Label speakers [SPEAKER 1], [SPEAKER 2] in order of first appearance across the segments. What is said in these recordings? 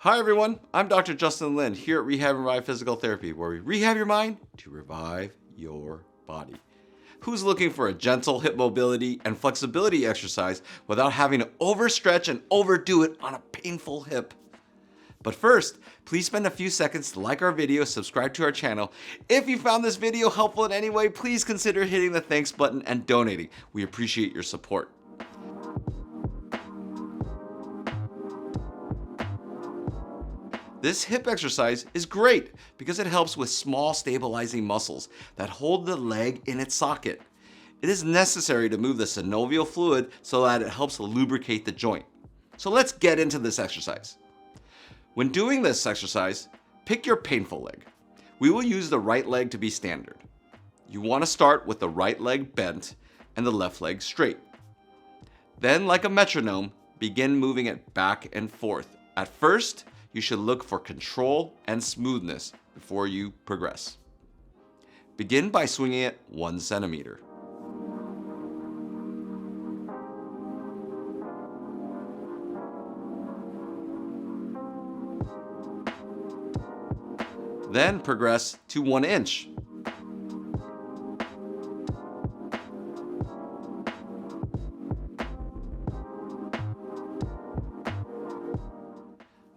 [SPEAKER 1] Hi everyone, I'm Dr. Justin Lin here at Rehab and Revive Physical Therapy, where we rehab your mind to revive your body. Who's looking for a gentle hip mobility and flexibility exercise without having to overstretch and overdo it on a painful hip? But first, please spend a few seconds to like our video, subscribe to our channel. If you found this video helpful in any way, please consider hitting the thanks button and donating. We appreciate your support. This hip exercise is great because it helps with small stabilizing muscles that hold the leg in its socket. It is necessary to move the synovial fluid so that it helps lubricate the joint. So let's get into this exercise. When doing this exercise, pick your painful leg. We will use the right leg to be standard. You want to start with the right leg bent and the left leg straight. Then, like a metronome, begin moving it back and forth. At first, you should look for control and smoothness before you progress. Begin by swinging it 1 centimeter. Then progress to 1 inch.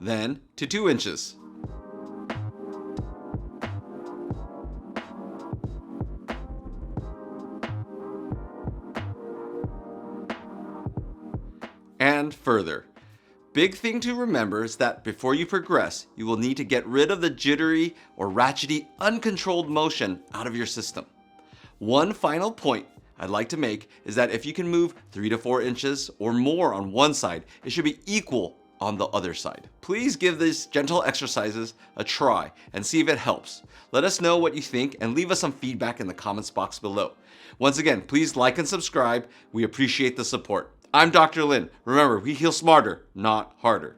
[SPEAKER 1] Then to 2 inches. And further. Big thing to remember is that before you progress, you will need to get rid of the jittery or ratchety, uncontrolled motion out of your system. One final point I'd like to make is that if you can move 3 to 4 inches or more on one side, it should be equal on the other side. Please give these gentle exercises a try and see if it helps. Let us know what you think and leave us some feedback in the comments box below. Once again, please like and subscribe. We appreciate the support. I'm Dr. Lin. Remember, we heal smarter, not harder.